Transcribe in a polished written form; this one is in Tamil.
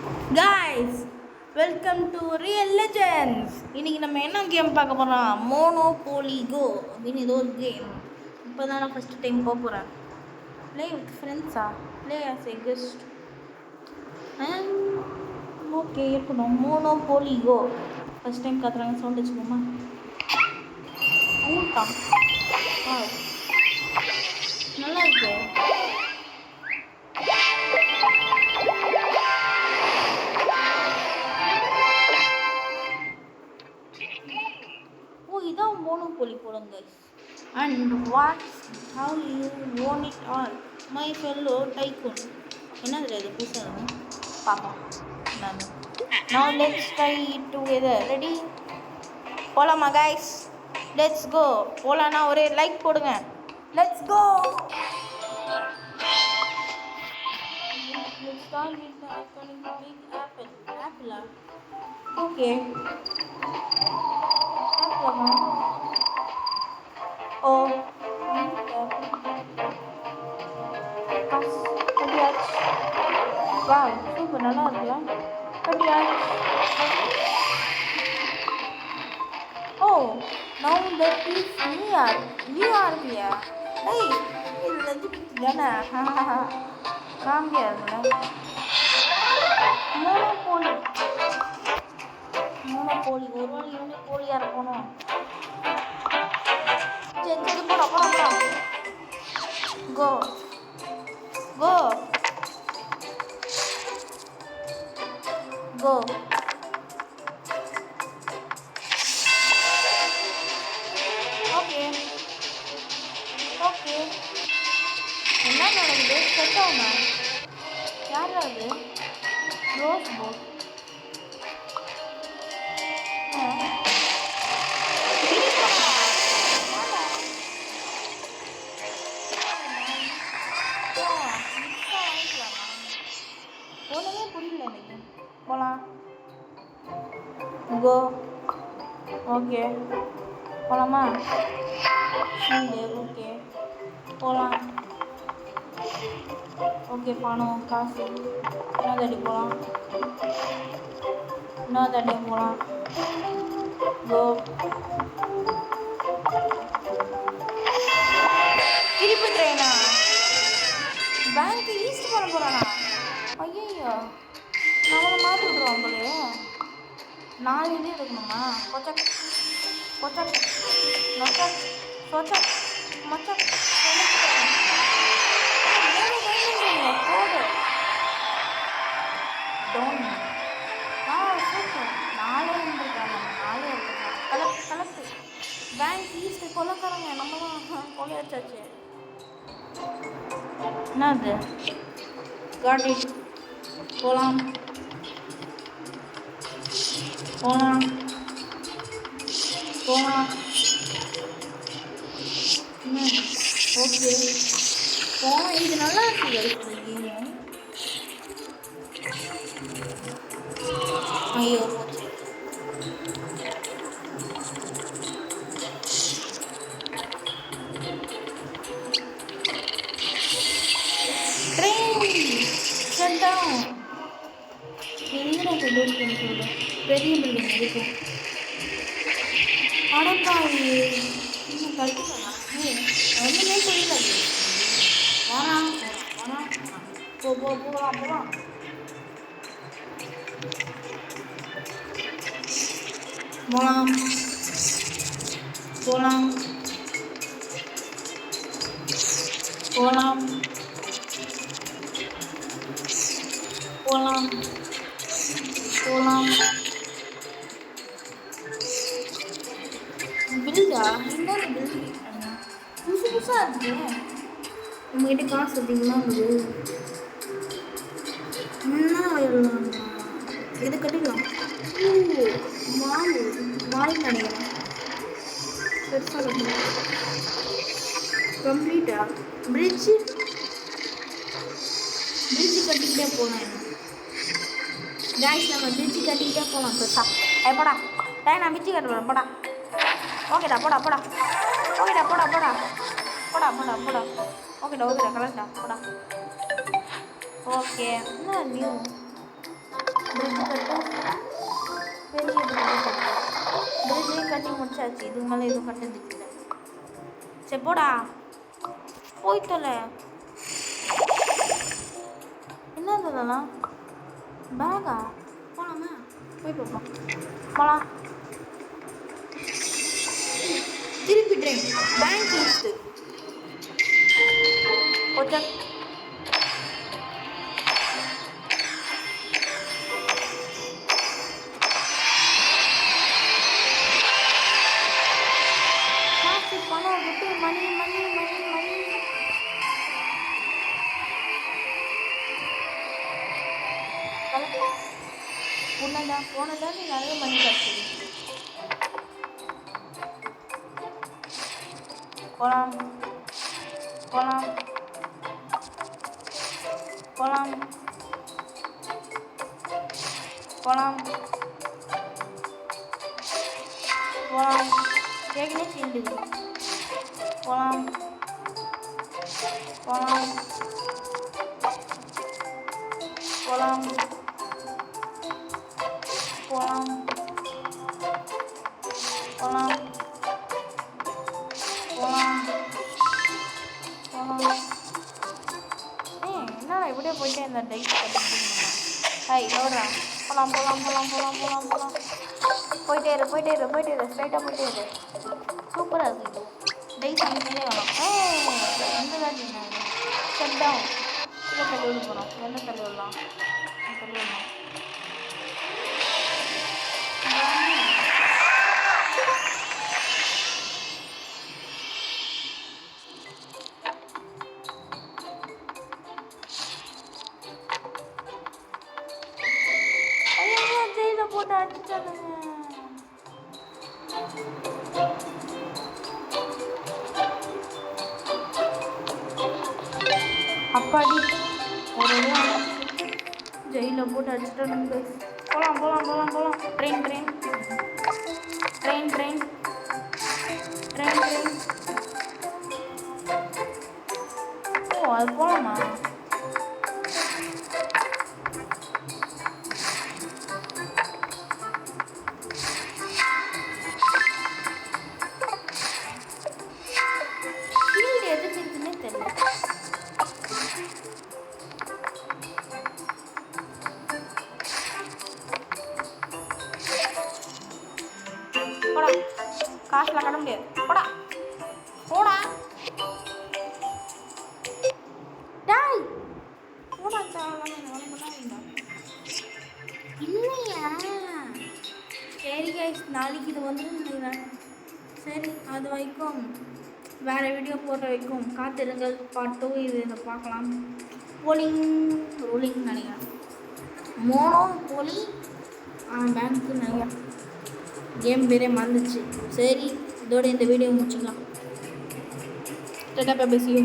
Guys, welcome to Real Legends. இன்னைக்கு நம்ம என்ன கேம் பார்க்க போறோம்? Monopoly Go அப்படின்னு ஏதோ ஒரு கேம். இப்போதான் நான் ஃபர்ஸ்ட் டைம் போக போறேன். Play with friends play as a guest. Okay இருக்கணும். Monopoly Go. ஃபர்ஸ்ட் டைம் கத்துறாங்க சவுண்ட் வச்சுக்கோமா. ஊட்டா. நல்லா இருக்கு. இதான் மோனோபோலி போடுங்க guys. And what's how you won it all my fellow tycoon. என்னது இது புதுசா பாப்போம். Now let's try it together. Ready? போலாமா guys? Let's go. போலானா ஒரே லைக் போடுங்க. Let's go. Let's start with the iconic big apple. Apple. Okay. Oh, wow, super நல்லா இருக்குல்ல. Oh, now that is New York here. Hey, இது லெஜிட் தானே. காமியா இருக்குல்ல. மோனோபோலி ஒரு நாள் இவனே போலியா இருக்கணும். சரி போடா. Go. Okay. என்ன நடக்குது? செட் ஆகுமா? யார் அது? Rose boat. ஒன்றுமே புரியல எனக்கு. போகலாம். கோ. ஓகே போகலாமா? ஓகே போகலாம். ஓகே பணம் காசு இன்னொரு போகலாம். போகலாம். கோ. திருப்பி ட்ரெயினா? பேங்க் ஈஸ்ட் பண்ண போகிறானா? ஐயோ நம்மளை மாற்றி விட்ருவோம் போலே. 4 இது எடுக்கணுமா? கொச்சக் நொச்சக் சொச்சக் மொச்சக் போடு டோன். சூப்பர். 4 இருந்துருக்காங்க. 4 எடுத்துக்கலாம். கலப்பு பேங்க் ஈஸ்ட் கொலைக்காரங்க. நம்ம தான் கொலையாச்சாச்சு. என்னது? Got it. போகலாம். ஓகே போகலாம். இது நல்லா இருக்கு இந்த கேமு. ஐயோ போச்சு. பெரிய பில்டிங் இருக்கு. அடப்பாவி கழிச்சுக்கா. ஒன்றுமே புரியல. போகலாம். பில்டா இந்த பில்டு புதுசாக இருக்கு. நம்மகிட்ட காசு அதிகமாக இருக்குது. இது கட்டிக்கலாம். மால் நினைக்கிறேன். பெருசாக கட்டணும். கம்ப்ளீட்டா பிரிட்ஜு கட்டிக்கிட்டே போகலாம். நம்ம பிரிட்ஜு கட்டிக்கிட்டே போகலாம். பெருசா போடா நான் பிரிட்ஜு கட்ட போகிறேன். போடா. ஓகேடா போடா. ஓகேடா கலண்டா போடா. ஓகே என்ன நியூ முடிச்சாச்சு. இதுக்கு மேலே எதுவும் கட்டதுக்கு இல்லை. சரி போடா, போய் தொலை. என்னது இதெல்லாம்? பேகா? போலாமா? போய் பார்ப்போம். போகலாம். திருப்பி ட்ரெயின் பேங்க் ஈஸ்ட்டு கொஞ்சம் காசு பணம் விட்டு மணி மணி மணி மணி போனதா நீ நிறைய மணி காசு போலாம் போலாம் போலாம் போலாம் போலாம் ஏற்கனவே சேர்ந்துது. போலாம் போலாம் போலாம் போலாம் போலாம் போலாம் போலாம். என்னடா இப்படியே போயிட்டே இந்த டைட் ஹாய் எவ்வளோடா? போகலாம் போகலாம் போகலாம் போகலாம் போகலாம் போகலாம். போயிட்டே இரு ஸ்ட்ரைட்டாக போயிட்டே இரு. சூப்பராக இருக்குது டைட் பண்ணிட்டே வேணும். இந்த தாட்டி ஸ்டெப் டவுன். கீழே தள்ளி விட போகிறோம். என்ன தள்ளி விடலாம்? தள்ளி விடலாம். போட்டு அடிச்சானுங்க. அப்பாடி ஒரு ஜெயிலில் போட்டு அடிச்சிட்டானுங்க. போகலாம் போகலாம் போகலாம் போகலாம். Train train train train train train. ஓ அது போகலாமா? காசுலாம் கட்ட முடியாது. போடா போடா டாய் போடா இல்லையா? சரி கைஸ், நாளைக்கு இது வந்துடும். சரி அது வரைக்கும் வேறு வீடியோ போடுற வரைக்கும் காத்திருங்கள். பார்ட் 2 இது இதை பார்க்கலாம். ரோலிங் நினைக்கிறேன். மோனோ போலி பேங்க்கு நினைக்கிறேன். கேம் பேரே மறந்துச்சு. சரி இதோட இந்த வீடியோ முடிச்சுக்கலாம். Tata bye bye, see you.